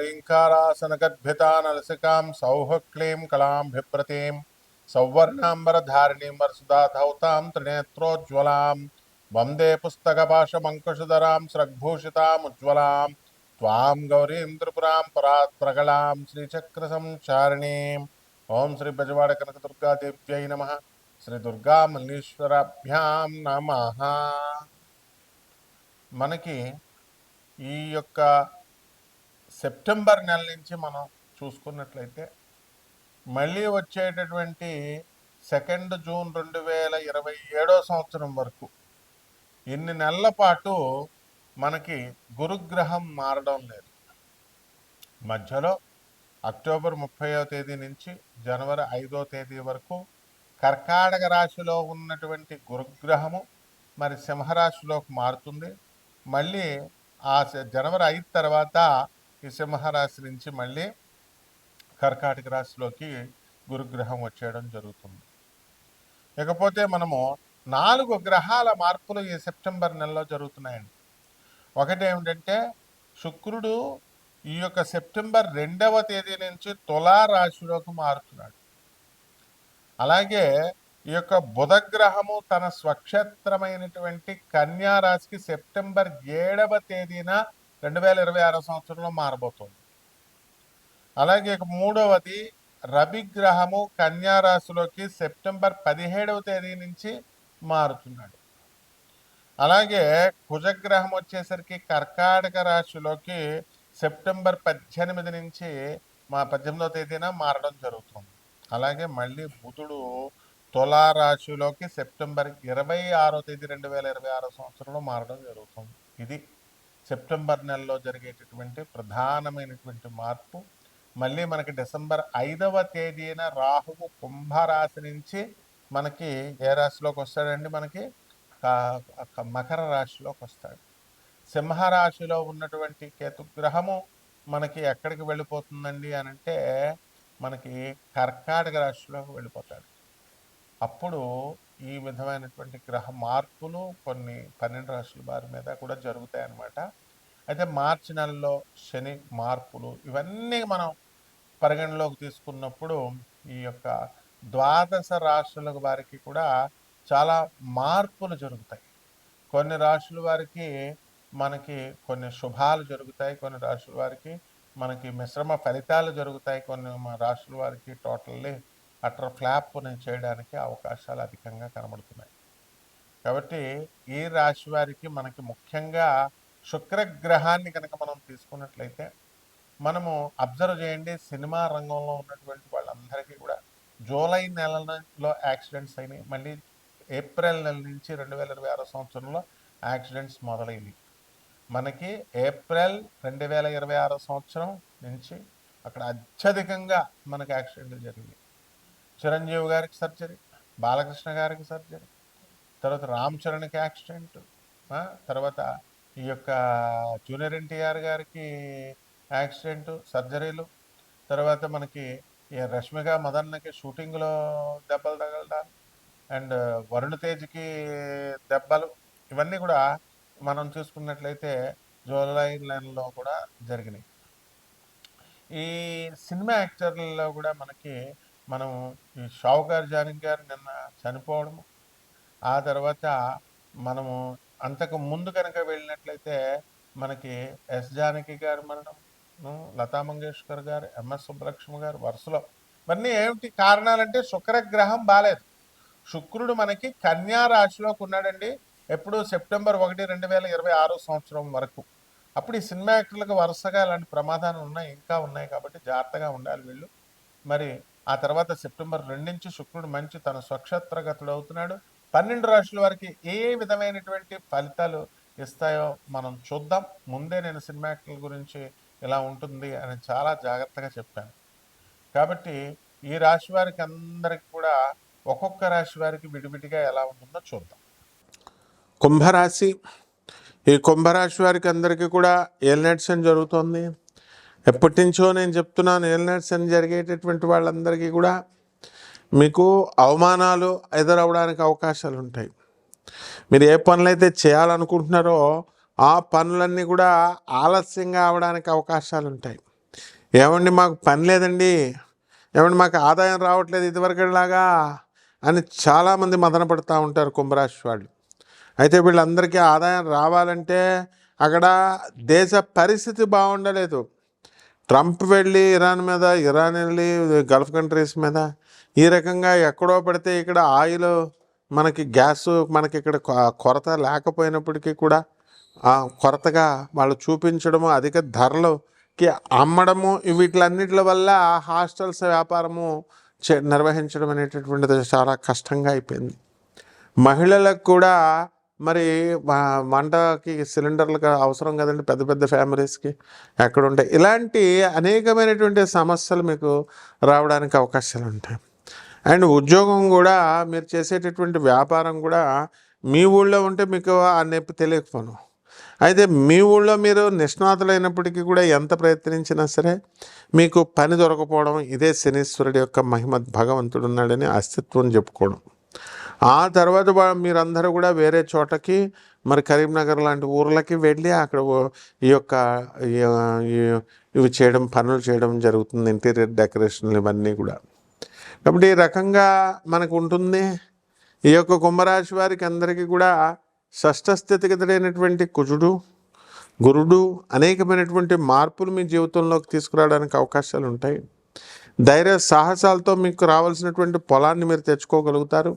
ह्रीङ्कारासनगद्भितानलसिकां सौः क्लीं कलां बिभ्रतीं सौवर्णाम्बरधारिणीं वरसुधाधौतां त्रिनेत्रोज्ज्वलां वन्दे पुस्तकपाशमङ्कुशधरां स्रग्भूषितामुज्ज्वलां त्वां गौरीं त्रिपुरां परात्प्रगलां श्रीचक्रसंचारिणीम् ओं श्री बजवाड़ कनकदुर्गादेव्यै नमः శ్రీ దుర్గామల్లీశ్వరాభ్యాం నమః. మనకి ఈ యొక్క సెప్టెంబర్ నెల నుంచి మనం చూసుకున్నట్లయితే మళ్ళీ వచ్చేటటువంటి 2 జూన్ 2027 సంవత్సరం వరకు ఇన్ని నెలల పాటు మనకి గురుగ్రహం మారడం లేదు. మధ్యలో అక్టోబర్ 30వ తేదీ నుంచి జనవరి 5వ తేదీ వరకు కర్కాటక రాశిలో ఉన్నటువంటి గురుగ్రహము మరి సింహరాశిలోకి మారుతుంది. మళ్ళీ ఆ జనవరి 5 తర్వాత ఈ సింహరాశి నుంచి మళ్ళీ కర్కాటక రాశిలోకి గురుగ్రహం వచ్చేయడం జరుగుతుంది. ఇకపోతే మనము 4 గ్రహాల మార్పులు ఈ సెప్టెంబర్ నెలలో జరుగుతున్నాయండి. ఒకటి ఏమిటంటే శుక్రుడు ఈ యొక్క సెప్టెంబర్ 2వ తేదీ నుంచి తులా రాశిలోకి మారుతున్నాడు. అలాగే ఈ యొక్క బుధగ్రహము తన స్వక్షేత్రమైనటువంటి కన్యా రాశికి సెప్టెంబర్ 7వ తేదీన 2026 సంవత్సరంలో మారబోతోంది. అలాగే మూడవది రవిగ్రహము కన్యా రాశిలోకి సెప్టెంబర్ 17వ తేదీ నుంచి మారుతున్నాడు. అలాగే కుజగ్రహం వచ్చేసరికి కర్కాటక రాశిలోకి సెప్టెంబర్ 18 నుంచి 18వ తేదీన మారడం జరుగుతుంది. అలాగే మళ్ళీ బుధుడు తులారాశిలోకి సెప్టెంబర్ 26వ తేదీ 2026 సంవత్సరంలో మారడం జరుగుతుంది. ఇది సెప్టెంబర్ నెలలో జరిగేటటువంటి ప్రధానమైనటువంటి మార్పు. మళ్ళీ మనకి డిసెంబర్ 5వ తేదీన రాహువు కుంభరాశి నుంచి మనకి ఏ రాశిలోకి వస్తాడండి? మనకి మకర రాశిలోకి వస్తాడు. సింహరాశిలో ఉన్నటువంటి కేతుగ్రహము మనకి ఎక్కడికి వెళ్ళిపోతుందండి అని అంటే మనకి కర్కాటక రాశిలోకి వెళ్ళిపోతాడు. అప్పుడు ఈ విధమైనటువంటి గ్రహ మార్పులు కొన్ని 12 రాశుల వారి మీద కూడా జరుగుతాయి అన్నమాట. అయితే మార్చి నెలలో శని మార్పులు ఇవన్నీ మనం పరిగణలోకి తీసుకున్నప్పుడు ఈ యొక్క ద్వాదశ రాశుల వారికి కూడా చాలా మార్పులు జరుగుతాయి. కొన్ని రాశుల వారికి మనకి కొన్ని శుభాలు జరుగుతాయి, కొన్ని రాశుల వారికి మనకి మిశ్రమ ఫలితాలు జరుగుతాయి, కొన్ని రాశుల వారికి టోటల్లీ అటర్ ఫ్లాప్ని చేయడానికి అవకాశాలు అధికంగా కనబడుతున్నాయి. కాబట్టి ఈ రాశి వారికి మనకి ముఖ్యంగా శుక్రగ్రహాన్ని కనుక మనం తీసుకున్నట్లయితే మనము అబ్జర్వ్ చేయండి, సినిమా రంగంలో ఉన్నటువంటి వాళ్ళందరికీ కూడా జూలై నెలలో యాక్సిడెంట్స్ అయినాయి. మళ్ళీ ఏప్రిల్ నెల నుంచి 2026 సంవత్సరంలో యాక్సిడెంట్స్ మొదలైనవి. మనకి ఏప్రిల్ 2026 సంవత్సరం నుంచి అక్కడ అత్యధికంగా మనకి యాక్సిడెంట్లు జరిగింది. చిరంజీవి గారికి సర్జరీ, బాలకృష్ణ గారికి సర్జరీ, తర్వాత రామ్ చరణ్కి యాక్సిడెంట్, తర్వాత ఈ యొక్క జూనియర్ ఎన్టీఆర్ గారికి యాక్సిడెంట్ సర్జరీలు, తర్వాత మనకి రష్మిక మదన్నకి షూటింగ్లో దెబ్బలు తగలడాలు, అండ్ వరుణ్ తేజ్కి దెబ్బలు, ఇవన్నీ కూడా మనం చూసుకున్నట్లయితే జూలై నెలలో కూడా జరిగినాయి. ఈ సినిమా యాక్టర్లలో కూడా మనకి మనం ఈ షావుకార్ జానకి గారు నిన్న చనిపోవడము, ఆ తర్వాత మనము అంతకు ముందు కనుక వెళ్ళినట్లయితే మనకి ఎస్ జానకి గారు మరణం, లతా మంగేష్కర్ గారు, ఎంఎస్ సుబ్బలక్ష్మి గారు, వరుసలో ఇవన్నీ ఏమిటి కారణాలంటే శుక్రగ్రహం బాలేదు. శుక్రుడు మనకి కన్యా రాశిలోకి ఉన్నాడండి. ఎప్పుడు సెప్టెంబర్ 1, 2026 సంవత్సరం వరకు. అప్పుడు ఈ సినిమా యాక్టర్లకు వరుసగా అలాంటి ప్రమాదాలు ఉన్నాయి, ఇంకా ఉన్నాయి. కాబట్టి జాగ్రత్తగా ఉండాలి వీళ్ళు. మరి ఆ తర్వాత సెప్టెంబర్ 2 నుంచి శుక్రుడు మంచి తన స్వక్షేత్రగతుడు అవుతున్నాడు. 12 రాశుల వారికి ఏ విధమైనటువంటి ఫలితాలు ఇస్తాయో మనం చూద్దాం. ముందే నేను సినిమా యాక్టర్ల గురించి ఇలా ఉంటుంది అని చాలా జాగ్రత్తగా చెప్పాను. కాబట్టి ఈ రాశి వారికి అందరికి కూడా ఒక్కొక్క రాశి వారికి విడివిడిగా ఎలా ఉంటుందో చూద్దాం. కుంభరాశి, ఈ కుంభరాశి వారికి అందరికీ కూడా ఏలినాటి శని జరుగుతుంది. ఎప్పటి నుంచో నేను చెప్తున్నాను, ఏలినాటి శని జరిగేటటువంటి వాళ్ళందరికీ కూడా మీకు అవమానాలు ఎదురవడానికి అవకాశాలు ఉంటాయి. మీరు ఏ పనులైతే చేయాలనుకుంటున్నారో ఆ పనులన్నీ కూడా ఆలస్యంగా అవడానికి అవకాశాలు ఉంటాయి. ఏమండి మాకు పని లేదండి, ఏమండి మాకు ఆదాయం రావట్లేదు ఇదివరకులాగా అని చాలామంది మదన పడుతూ ఉంటారు కుంభరాశి వాళ్ళు. అయితే వీళ్ళందరికీ ఆదాయం రావాలంటే అక్కడ దేశ పరిస్థితి బాగుండలేదు. ట్రంప్ వెళ్ళి ఇరాన్ మీద, ఇరాన్ వెళ్ళి గల్ఫ్ కంట్రీస్ మీద, ఈ రకంగా ఎక్కడో పడితే ఇక్కడ ఆయిల్ మనకి గ్యాస్ మనకి ఇక్కడ కొరత లేకపోయినప్పటికీ కూడా కొరతగా వాళ్ళు చూపించడము, అధిక ధరలుకి అమ్మడము, వీటిలన్నిటి వల్ల హాస్టల్స్ వ్యాపారము నిర్వహించడం అనేటటువంటిది చాలా కష్టంగా అయిపోయింది. మహిళలకు కూడా మరి వంటకి సిలిండర్లకు అవసరం కదండి పెద్ద పెద్ద ఫ్యామిలీస్కి, ఎక్కడ ఉంటాయి. ఇలాంటి అనేకమైనటువంటి సమస్యలు మీకు రావడానికి అవకాశాలు ఉంటాయి. అండ్ ఉద్యోగం కూడా, మీరు చేసేటటువంటి వ్యాపారం కూడా మీ ఊళ్ళో ఉంటే మీకు ఆ నొప్పి తెలియకపోను. అయితే మీ ఊళ్ళో మీరు నిష్ణాతులైనప్పటికీ కూడా ఎంత ప్రయత్నించినా సరే మీకు పని దొరకపోవడం, ఇదే శనీశ్వరుడి యొక్క మహిమ. భగవంతుడు ఉన్నాడని అస్తిత్వం చెప్పుకోవడం. ఆ తర్వాత మీరందరూ కూడా వేరే చోటకి, మరి కరీంనగర్ లాంటి ఊర్లకి వెళ్ళి అక్కడ ఈ యొక్క ఇవి చేయడం, పనులు చేయడం జరుగుతుంది, ఇంటీరియర్ డెకరేషన్లు ఇవన్నీ కూడా. కాబట్టి ఈ రకంగా మనకు ఉంటుంది. ఈ యొక్క కుంభరాశి వారికి అందరికీ కూడా షష్ఠ స్థితిగతుడైనటువంటి కుజుడు, గురుడు అనేకమైనటువంటి మార్పులు మీ జీవితంలోకి తీసుకురావడానికి అవకాశాలు ఉంటాయి. ధైర్య సాహసాలతో మీకు రావాల్సినటువంటి పొలాన్ని మీరు తెచ్చుకోగలుగుతారు.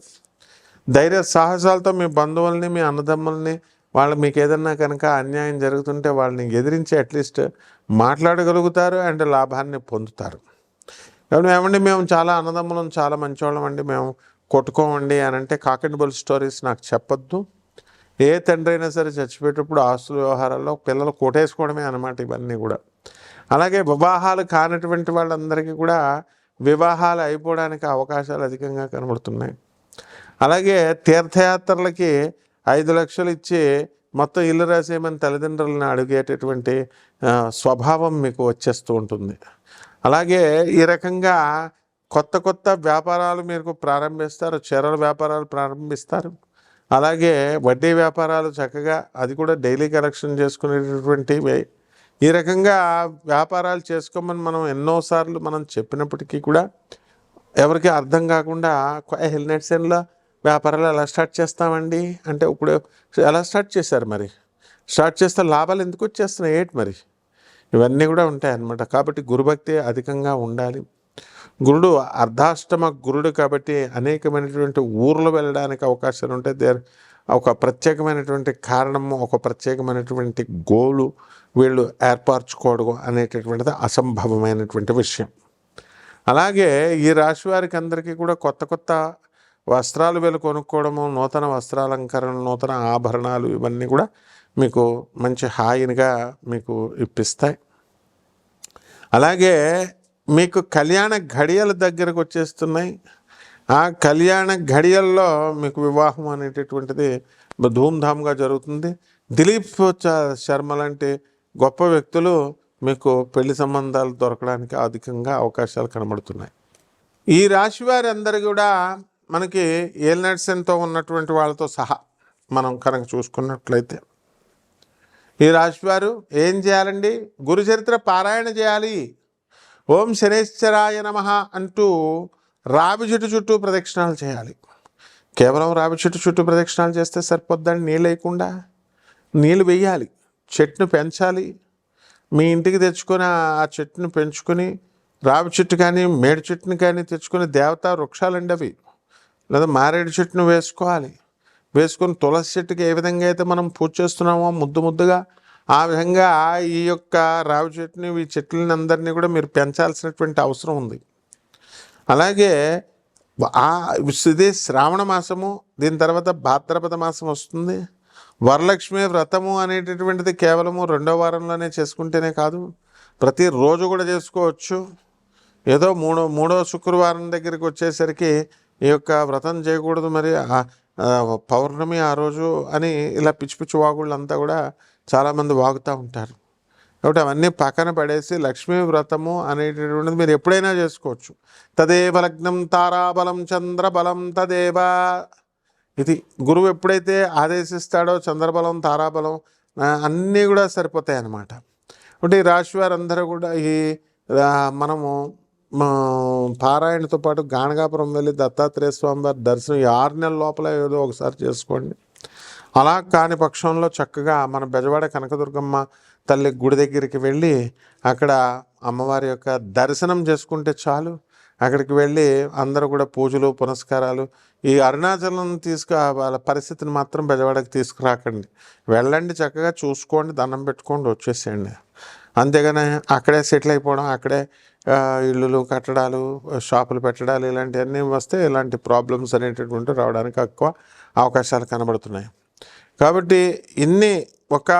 ధైర్య సాహసాలతో మీ బంధువుల్ని, మీ అన్నదమ్ముల్ని, వాళ్ళు మీకు ఏదన్నా కనుక అన్యాయం జరుగుతుంటే వాళ్ళని ఎదిరించి అట్లీస్ట్ మాట్లాడగలుగుతారు అండ్ లాభాన్ని పొందుతారు. కాబట్టి ఏమండి మేము చాలా అన్నదమ్ములం, చాలా మంచివాళ్ళం అండి, మేము కొట్టుకోమండి అని అంటే కాకెండబుల్ స్టోరీస్ నాకు చెప్పొద్దు. ఏ తండ్రి అయినా సరే చచ్చిపోయేటప్పుడు ఆస్తుల వ్యవహారాల్లో పిల్లలు కొట్టేసుకోవడమే అన్నమాట ఇవన్నీ కూడా. అలాగే వివాహాలు కానటువంటి వాళ్ళందరికీ కూడా వివాహాలు అయిపోవడానికి అవకాశాలు అధికంగా కనబడుతున్నాయి. అలాగే తీర్థయాత్రలకి 5 లక్షలు ఇచ్చి మొత్తం ఇల్లు రాసేయమని తల్లిదండ్రులను అడిగేటటువంటి స్వభావం మీకు వచ్చేస్తూ ఉంటుంది. అలాగే ఈ రకంగా కొత్త కొత్త వ్యాపారాలు మీరు ప్రారంభిస్తారు, చీరల వ్యాపారాలు ప్రారంభిస్తారు. అలాగే వడ్డీ వ్యాపారాలు చక్కగా, అది కూడా డైలీ కలెక్షన్ చేసుకునేటటువంటివి. ఈ రకంగా వ్యాపారాలు చేసుకోమని మనం ఎన్నోసార్లు మనం చెప్పినప్పటికీ కూడా ఎవరికి అర్థం కాకుండా హెల్నెట్సెన్లో వ్యాపారాలు ఎలా స్టార్ట్ చేస్తామండి అంటే, ఇప్పుడు ఎలా స్టార్ట్ చేశారు, మరి స్టార్ట్ చేస్తే లాభాలు ఎందుకు వచ్చేస్తున్నాయి ఏంటి మరి, ఇవన్నీ కూడా ఉంటాయి అన్నమాట. కాబట్టి గురుభక్తి అధికంగా ఉండాలి. గురుడు అర్ధాష్టమ గురుడు కాబట్టి అనేకమైనటువంటి ఊర్లు వెళ్ళడానికి అవకాశాలు ఉంటాయి. ఒక ప్రత్యేకమైనటువంటి కారణము, ఒక ప్రత్యేకమైనటువంటి గోలు వీళ్ళు ఏర్పరచుకోవడం అనేటటువంటిది అసంభవమైనటువంటి విషయం. అలాగే ఈ రాశి వారికి అందరికీ కూడా కొత్త కొత్త వస్త్రాలు వీళ్ళు కొనుక్కోవడము, నూతన వస్త్రాలంకరణ, నూతన ఆభరణాలు ఇవన్నీ కూడా మీకు మంచి హాయిగా మీకు ఇప్పిస్తాయి. అలాగే మీకు కళ్యాణ ఘడియల దగ్గరకు వచ్చేస్తున్నాయి. ఆ కళ్యాణ ఘడియల్లో మీకు వివాహం అనేటటువంటిది ధూమ్ధామ్గా జరుగుతుంది. దిలీప్ శర్మ లాంటి గొప్ప వ్యక్తులు మీకు పెళ్లి సంబంధాలు దొరకడానికి అధికంగా అవకాశాలు కనబడుతున్నాయి. ఈ రాశి వారి అందరూ కూడా మనకి ఏలినాడ్సెన్తో ఉన్నటువంటి వాళ్ళతో సహా మనం కనుక చూసుకున్నట్లయితే ఈ రాశివారు ఏం చేయాలండి? గురుచరిత్ర పారాయణ చేయాలి. ఓం శనేశ్వరాయ నమః అంటూ రావి చెట్టు చుట్టూ ప్రదక్షిణాలు చేయాలి. కేవలం రావి చెట్టు చుట్టూ ప్రదక్షిణాలు చేస్తే సరిపోద్దండి. నీళ్ళు వేయకుండా నీళ్ళు వేయాలి, చెట్టును పెంచాలి. మీ ఇంటికి తెచ్చుకొని ఆ చెట్టును పెంచుకొని, రావి చెట్టు కానీ మేడి చెట్టుని కానీ తెచ్చుకొని, దేవతా వృక్షాలండి అవి, లేదా మారేడు చెట్టును వేసుకోవాలి. వేసుకొని తులసి చెట్టుకి ఏ విధంగా అయితే మనం పూజ చేస్తున్నామో ముద్దు ముద్దుగా, ఆ విధంగా ఈ యొక్క రావి చెట్టుని, ఈ చెట్లని అందరినీ కూడా మీరు పెంచాల్సినటువంటి అవసరం ఉంది. అలాగే ఇది శ్రావణ మాసము, దీని తర్వాత భాద్రపద మాసం వస్తుంది. వరలక్ష్మి వ్రతము అనేటటువంటిది కేవలము 2వ వారంలోనే చేసుకుంటేనే కాదు, ప్రతిరోజు కూడా చేసుకోవచ్చు. ఏదో మూడో శుక్రవారం దగ్గరికి వచ్చేసరికి ఈ యొక్క వ్రతం చేయకూడదు, మరి పౌర్ణమి ఆ రోజు అని ఇలా పిచ్చి పిచ్చి వాగుళ్ళంతా కూడా చాలామంది వాగుతూ ఉంటారు. కాబట్టి అవన్నీ పక్కన పడేసి లక్ష్మీ వ్రతము అనేటటువంటిది మీరు ఎప్పుడైనా చేసుకోవచ్చు. తదేవ లగ్నం తారాబలం చంద్రబలం తదేవ, ఇది గురువు ఎప్పుడైతే ఆదేశిస్తాడో చంద్రబలం తారాబలం అన్నీ కూడా సరిపోతాయి అన్నమాట. అంటే ఈ రాశి వారందరూ కూడా ఈ మనము మా పారాయణతో పాటు గాణగాపురం వెళ్ళి దత్తాత్రేయ స్వామి వారి దర్శనం ఈ 6 నెలల లోపల ఏదో ఒకసారి చేసుకోండి. అలా కాని పక్షంలో చక్కగా మన బెజవాడ కనకదుర్గమ్మ తల్లి గుడి దగ్గరికి వెళ్ళి అక్కడ అమ్మవారి యొక్క దర్శనం చేసుకుంటే చాలు. అక్కడికి వెళ్ళి అందరూ కూడా పూజలు పునస్కారాలు, ఈ అరుణాచలం వాళ్ళ పరిస్థితిని మాత్రం బెజవాడకి తీసుకురాకండి. వెళ్ళండి, చక్కగా చూసుకోండి, దండం పెట్టుకోండి, వచ్చేసేయండి. అంతేగాని అక్కడే సెటిల్ అయిపోవడం, అక్కడే ఇళ్ళు కట్టడాలు, షాపులు పెట్టడాలు ఇలాంటివన్నీ వస్తే ఇలాంటి ప్రాబ్లమ్స్ అనేటటువంటి రావడానికి ఎక్కువ అవకాశాలు కనబడుతున్నాయి. కాబట్టి ఇన్ని ఒక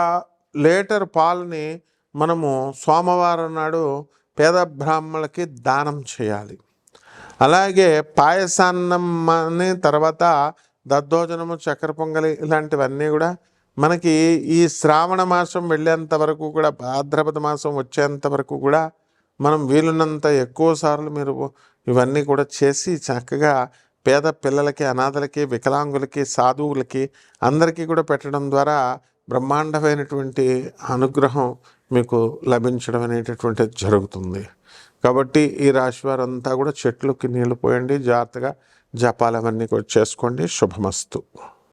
లీటర్ పాలని మనము సోమవారం నాడు పేద బ్రాహ్మణులకి దానం చేయాలి. అలాగే పాయసాన్నం అని, తర్వాత దద్దోజనము, చక్కెర పొంగలి ఇలాంటివన్నీ కూడా మనకి ఈ శ్రావణ మాసం వెళ్ళేంత వరకు కూడా, భాద్రపద మాసం వచ్చేంత వరకు కూడా మనం వీలున్నంత ఎక్కువ సార్లు మీరు ఇవన్నీ కూడా చేసి చక్కగా పేద పిల్లలకి, అనాథలకి, వికలాంగులకి, సాధువులకి అందరికీ కూడా పెట్టడం ద్వారా బ్రహ్మాండమైనటువంటి అనుగ్రహం మీకు లభించడం అనేటటువంటిది జరుగుతుంది. కాబట్టి ఈ రాశి వారంతా కూడా చెట్లకి నీళ్లు పోయండి, జాగ్రత్తగా జపాలవన్నీ కూడా చేసుకోండి. శుభమస్తు.